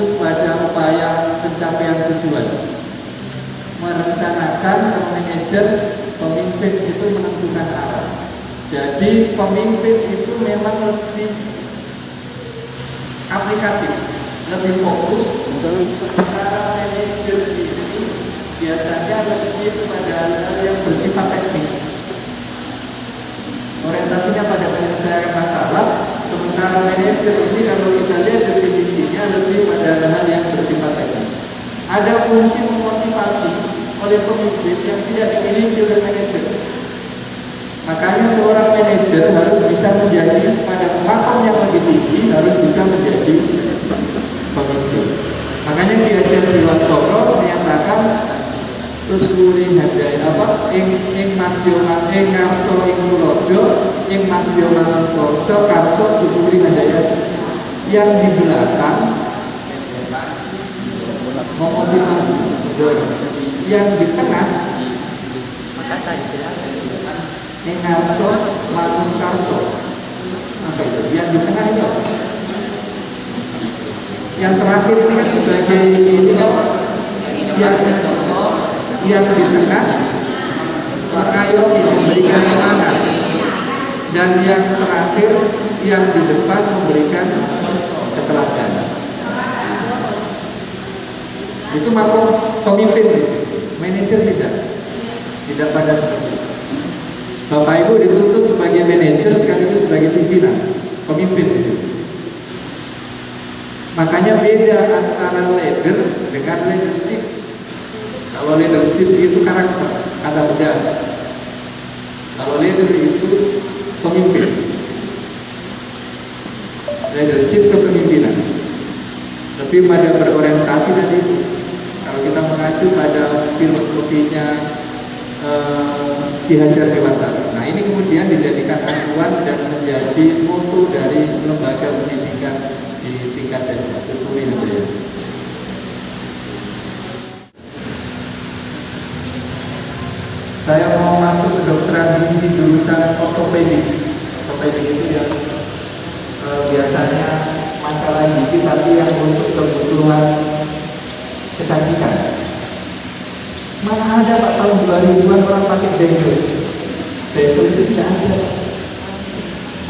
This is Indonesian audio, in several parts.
fokus pada upaya pencapaian tujuan. Merencanakan, kalau manajer, pemimpin itu menentukan arah. Jadi pemimpin itu memang lebih aplikatif, lebih fokus. Sementara manajer ini biasanya lebih pada hal yang bersifat teknis, orientasinya pada penyelesaian masalah. Sementara manajer ini kalau kita lihat definisinya lebih pada hal yang bersifat teknis. Ada fungsi memotivasi oleh pemimpin yang tidak dimiliki oleh manajer. Makanya seorang manajer harus bisa menjadi pada makom yang lebih tinggi, harus bisa menjadi pemimpin. Makanya Ki Hajar Dewantara menyatakan tuturi handai ing madya ing ngarsa ing tulodo ing madya mangun karsa tuturi handaya. Yang di belakang memotivasi, yang di tengah ing ngarsa mangun karsa. Apa itu? Yang di tengah ini apa? Yang terakhir ini kan sebagai ini kan yang di tengah mengayomi, memberikan semangat, dan yang terakhir yang di depan memberikan keteladanan. Itu makom pemimpin di situ. Manajer tidak pada seperti itu. Bapak Ibu dituntut sebagai manajer sekaligus sebagai pimpinan, pemimpin di situ. Makanya beda antara leader dengan leadership. Kalau leadership itu karakter, kata beda. Kalau leader itu pemimpin. Leadership kepemimpinan. Lebih pada berorientasi tadi itu. Kalau kita mengacu pada filosofinya Ki Hajar Dewantara. Nah ini kemudian dijadikan acuan dan menjadi moto dari lembaga pendidikan di tingkat desa. Tuturi handaya. Saya mau masuk kedokteran gigi jurusan ortopedik. Ortopedik itu yang biasanya masalah gigi tapi yang untuk kebutuhan kecantikan. Mana ada Pak tahun 2000-an orang pakai dental? Dental itu tidak ada.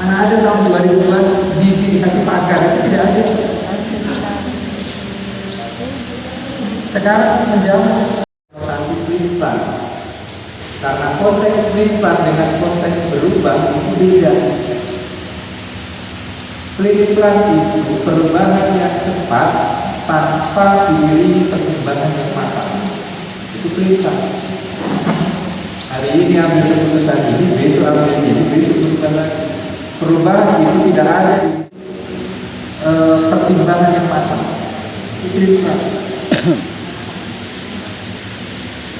Mana ada tahun 2000-an gigi dikasih pagar? Itu tidak ada. Sekarang menjawab rotasi pelipar. Karena konteks pelipar dengan konteks berubah itu beda. Pelipar itu perubahan yang cepat tanpa diiringi pertimbangan yang matang. Itu pelipar. Hari ini ambil keputusan ini, besok ambil ini, besok berubah lagi. Perubahan itu tidak ada di pertimbangan yang matang. Itu pelipar.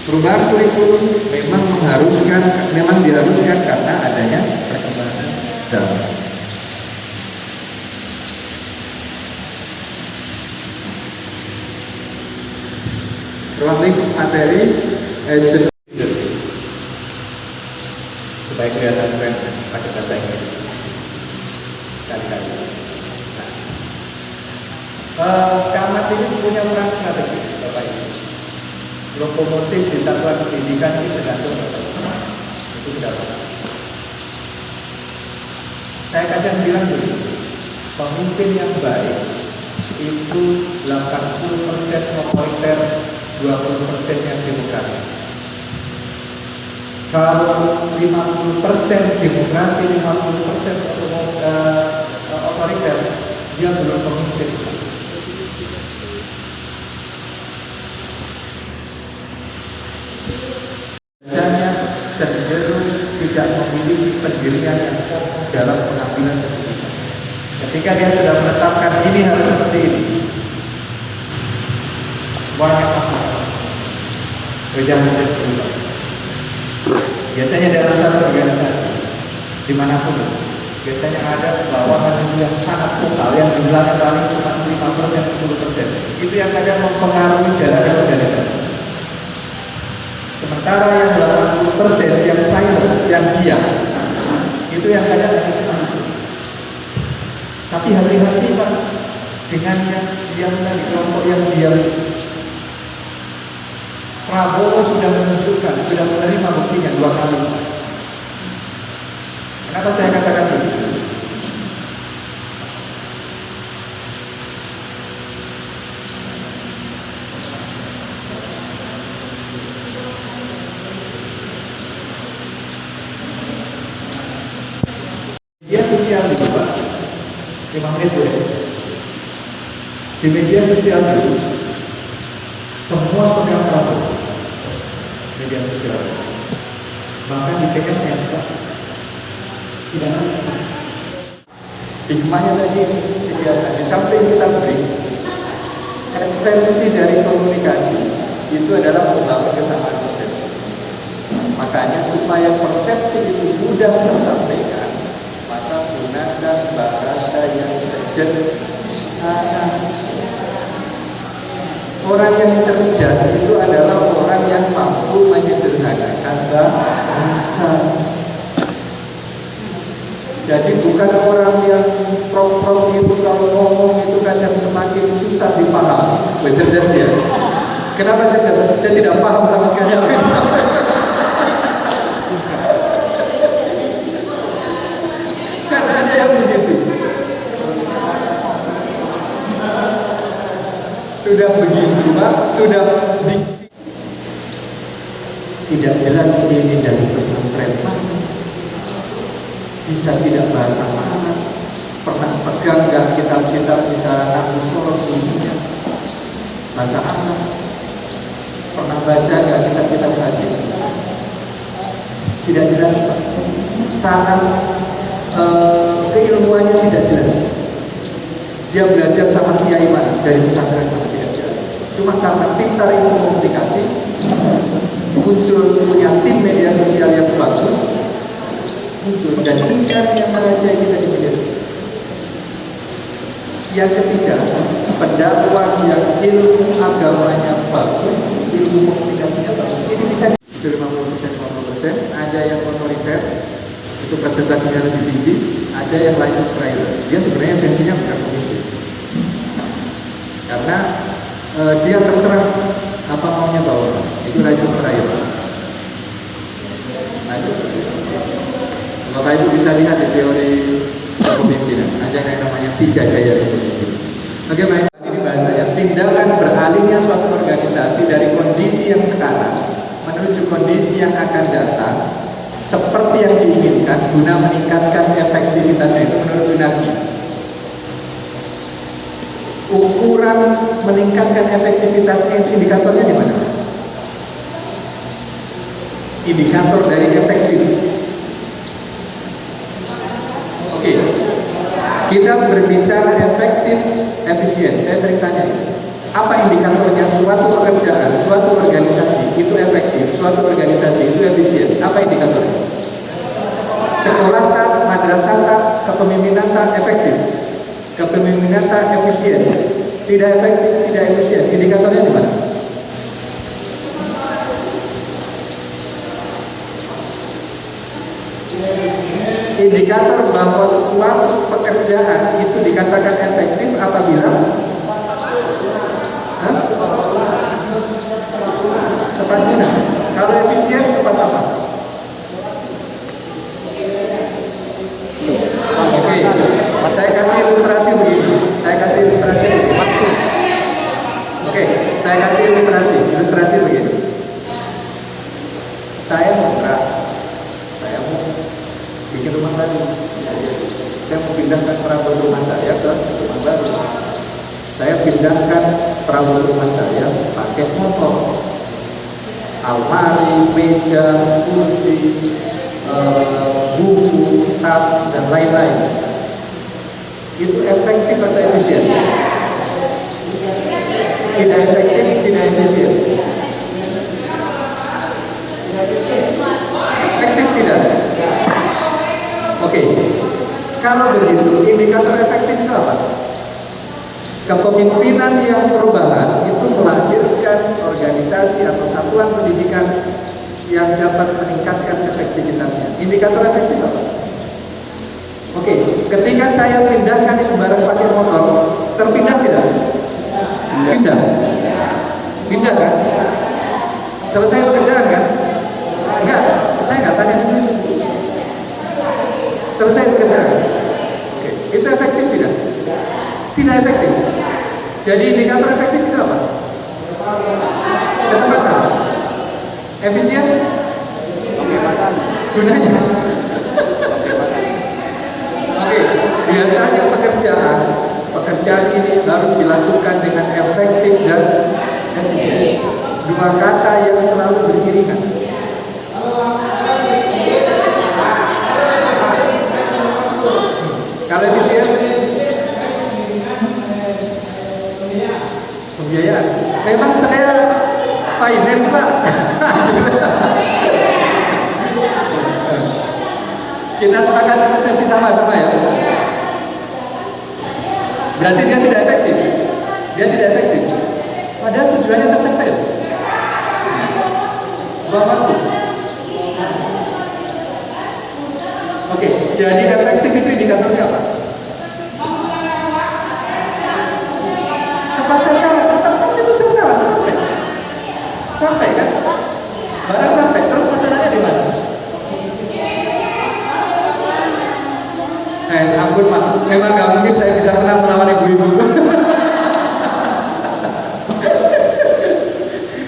Perubahan kurikulum memang diharuskan karena adanya perkembangan zaman. Ruang lingkup materi supaya kelihatan keren pakai bahasa Inggris sekali-kali. Kamat ini punya peran strategis, Bapak Ibu. Lokomotif di satuan pendidikan ini tergantung itu sudah pasti. Saya kadang bilang dulu, pemimpin yang baik itu 80% otoriter, 20% yang demokrasi. Kalau 50% demokrasi, 50% otoriter, dia belum pemimpin. Biasanya cenderung tidak memiliki pendirian yang kokoh dalam pengambilan keputusan. Ketika dia sudah menetapkan ini harus seperti ini, banyak masalah. Jangan berubah. Biasanya dalam satu organisasi, dimanapun, biasanya ada bawahan itu yang sangat vokal, yang jumlahnya paling cuma 5%, 10%. Itu yang kadang mempengaruhi jalannya organisasi. Sementara yang 80% yang silent, yang diam, itu yang kadang hanya cuma itu. Tapi hati-hati Pak, dengan yang diam tadi, kelompok yang diam. Prabowo sudah menunjukkan, sudah menerima buktinya 2 kali. Kenapa saya katakan begitu? Media sosial itu Pak, 5 menit boleh. Di media sosial itu semua pegang Prabowo. Media sosial, bahkan di PNS Pak, tidak ada. Hikmahnya tadi kelihatan. Di samping kita break, esensi dari komunikasi itu adalah membangun kesamaan persepsi. Makanya supaya persepsi itu mudah tersampaikan, maka gunakan bahasa yang sederhana. Orang yang cerdas itu adalah orang yang mampu menyederhanakan bahasa. Jadi bukan orang yang prof itu kalau ngomong itu kadang semakin susah dipahami. Cerdas dia. Kenapa cerdas? Saya tidak paham sama sekali apa yang disampaikan. Karena ada yang begitu. Sudah begitu Pak, sudah diksi. Tidak jelas ini dari pesantren mana. Bisa tidak bahasa Arab. Pernah pegang nggak kitab-kitab bisa Nabi Sorot semuanya bahasa Arab. Pernah baca nggak kitab-kitab hadis? Tidak jelas Pak. Sangat keilmuannya tidak jelas. Dia belajar sama kiai mana dari pesantren sama tidak jelas. Cuma karena pintar ilmu komunikasi, muncul punya tim media sosial yang bagus, muncul dan ini sekarang yang merajai kita di media sosial. Yang ketiga, pendakwah yang ilmu agamanya bagus, ilmu komunikasinya bagus. Ini bisa itu 50%, ada yang otoriter, itu presentasinya lebih tinggi, ada yang license private. Dia sebenarnya esensinya bukan pemimpin. Karena dia terserah apa maunya bawa. Itu license private. Bapak Ibu bisa lihat di teori kepemimpinan. Ada yang namanya 3 gaya kepemimpinan. Oke baik, ini bahasanya tindakan beralihnya suatu organisasi dari kondisi yang sekarang menuju kondisi yang akan datang seperti yang diinginkan guna meningkatkan efektivitasnya. Itu menurut Gunardi. Ukuran meningkatkan efektivitasnya itu indikatornya di mana? Indikator dari efektif. Oke, kita berbicara efektif, efisien. Saya sering tanya, apa indikatornya suatu pekerjaan, suatu organisasi itu efektif, suatu organisasi itu efisien? Apa indikatornya? Sekolah tak, madrasah tak, kepemimpinan tak efektif, kepemimpinan tak efisien, tidak efektif, tidak efisien. Indikatornya di mana? Indikator bahwa sesuatu pekerjaan itu dikatakan efektif apabila tepat guna. Kalau efisien tepat apa? Oke, saya kasih ilustrasi begini. Oke, saya kasih ilustrasi begini. Saya mau bikin rumah baru. Saya mau pindahkan perabot rumah saya ke rumah baru. Saya pindahkan perabot rumah saya pakai motor, almari, meja, kursi, buku, tas, dan lain-lain. Itu efektif atau efisien? Tidak efektif, tidak efisien. Efektif tidak? Oke, kalau begitu indikator efektif itu apa? Kepemimpinan yang perubahan itu melahirkan organisasi atau satuan pendidikan yang dapat meningkatkan efektivitasnya. Indikator efektif apa? Oke, ketika saya pindahkan itu barang pakai motor, terpindah tidak? Pindah. Pindah kan? Selesai pekerjaan kan? Enggak, saya nggak tanya dulu itu. Selesai pekerjaan. Oke, itu efektif tidak? Tidak efektif. Jadi indikator efektif itu apa? Ketepatan. Efisien? Gunanya? Oke, biasanya pekerjaan ini harus dilakukan dengan efektif dan efisien. Dua kata yang selalu beriringan. Kalau efisien, pembiayaan. Memang saya finance Pak. Kita sepakat persepsi sama-sama ya. Berarti dia tidak efektif. Dia tidak efektif. Padahal tujuannya tercapai. Buang waktu. Oke, jadi efektif itu indikatornya apa? Tepat sasaran. Tepat itu sasaran sampai kan? Barang sampai. Terus masalahnya di mana? Ampun Pak, memang gak mungkin saya bisa menang melawan ibu-ibu.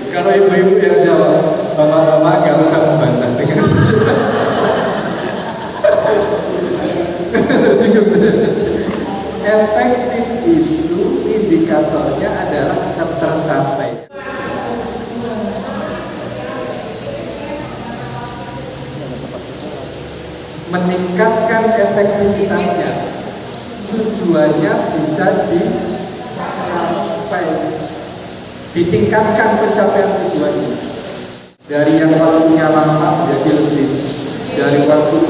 Kalau ibu-ibu yang jawab, bapak-bapak gak usah membantah dengan efektif itu indikatornya adalah tercapai. Meningkatkan efektivitasnya, tujuannya bisa dicapai, ditingkatkan pencapaian tujuannya. Dari yang waktunya lama menjadi lebih,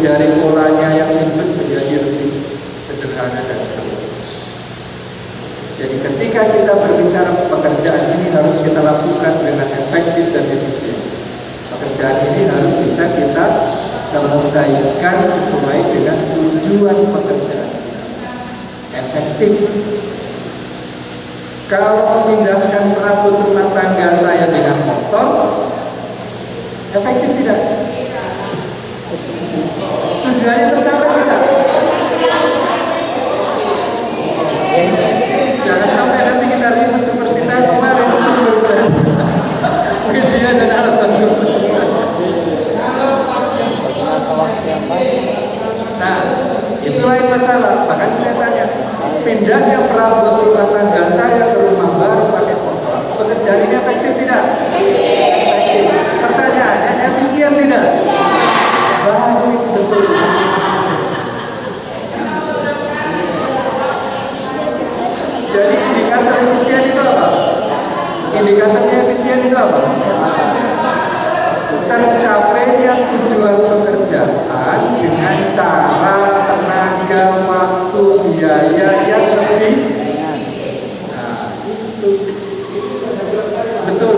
dari polanya yang ribet menjadi lebih sederhana dan seterusnya. Jadi ketika kita berbicara pekerjaan ini harus kita lakukan dengan efektif dan efisien. Pekerjaan ini harus bisa kita selesaikan sesuai dengan tujuan pekerjaan. Efektif. Kalau memindahkan perabot rumah tangga saya dengan motor, efektif tidak? Tujuannya tercapai tidak? Jangan sampai nanti kita ribut seperti tadi kemarin sumber media dan alat bantu. Nah, itu lain masalah. Bahkan saya tanya, pindahnya perabot rumah tangga saya ke rumah baru pakai motor, pekerjaan ini efektif tidak? Efektif. Pertanyaannya, efisien tidak? Baru itu betul. Jadi indikator efisien itu apa? Indikatornya efisien itu apa? Tercapainya tujuan pekerjaan dengan cara, tenaga, waktu, biaya yang lebih. Nah, itu betul.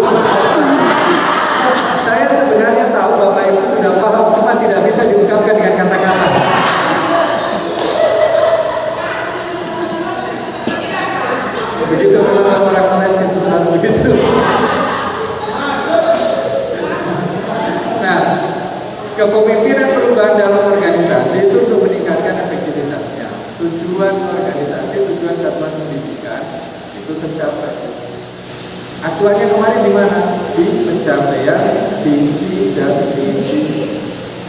Saya sebenarnya tahu Bapak Ibu sudah paham, cuma tidak bisa diungkapkan dengan kata-kata. Begitu memang orang les itu selalu begitu. Nah, kepemimpinan perubahan dalam organisasi itu untuk meningkatkan efektivitasnya. Tujuan organisasi, tujuan satuan pendidikan itu tercapai. Acuannya kemarin di mana? Di pencapaian visi dan misi,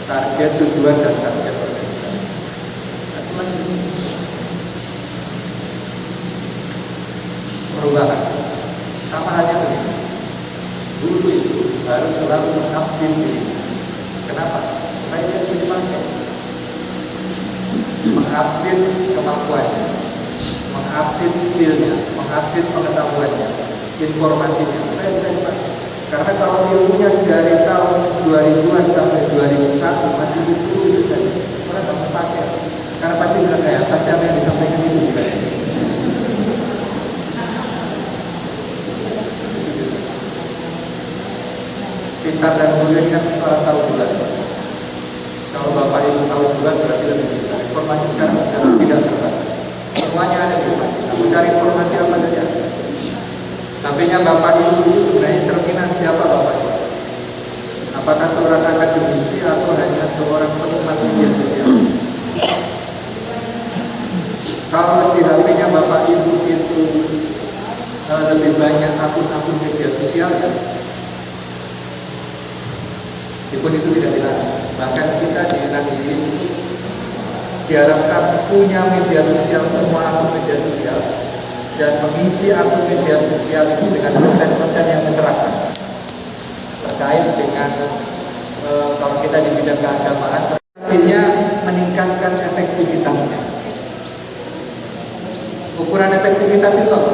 target, tujuan dan target organisasi. Acuan di sini. Perubahan sama halnya begini. Guru itu harus selalu mengupdate diri. Kenapa? Supaya dia bisa dipakai. Mengupdate kemampuannya, mengupdate skillnya, mengupdate pengetahuannya, informasinya, supaya bisa dipakai. Karena kalau ilmunya dari tahun 2000-an sampai 2001 masih itu saja, orang nggak mau pakai. Karena pasti bilang kayak pasti apa yang disampaikan itu bilang. Pintar dan mulia ini kan soal tahu bulan. Kalau Bapak Ibu tahu bulan berarti lebih pintar. informasi sekarang sudah tidak terbatas. Semuanya ada di rumah. Kamu cari informasi apa saja. HP-nya bapak ibu itu sebenarnya cerminan siapa bapak ibu. Apakah seorang akademisi atau hanya seorang penikmat media sosial? Kalau di HP-nya bapak ibu itu lebih banyak akun-akun media sosial kan? Meskipun itu tidak dilarang. Bahkan kita di negeri ini diharapkan punya media sosial, semua akun media sosial, dan mengisi akun media sosial itu dengan konten-konten yang mencerahkan terkait dengan kalau kita di bidang keagamaan, hasilnya meningkatkan efektivitasnya. Ukuran efektivitas itu apa?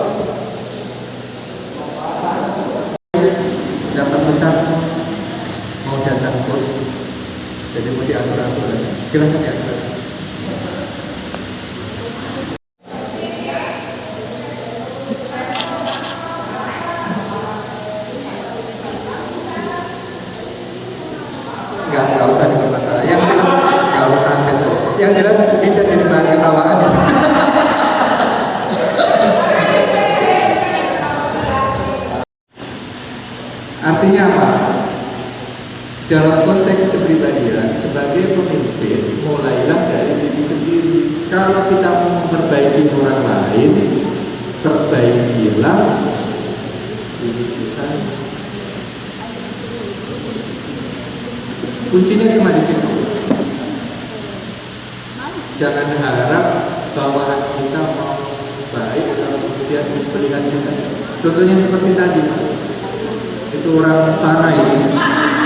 Dapat pesan mau datang bos, jadi mau diatur-atur aja. Silahkan diatur-atur. Nggak usah dipermasalah. Yang jelas nggak usah aneh saja. Yang jelas bisa jadi bahan ketawaan ya. Artinya apa? Dalam konteks kepribadian sebagai pemimpin, mulailah dari diri sendiri. Kalau kita mau memperbaiki orang lain, perbaikilah diri kita. Kuncinya cuma di situ. Jangan harap bawahan kita mau baik kalau kemudian melihat kita. Contohnya seperti tadi, itu orang sana itu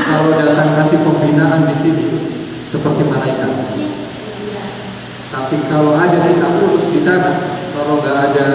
kalau datang kasih pembinaan di sini seperti malaikat. Tapi kalau ada kita urus di sana, kalau nggak ada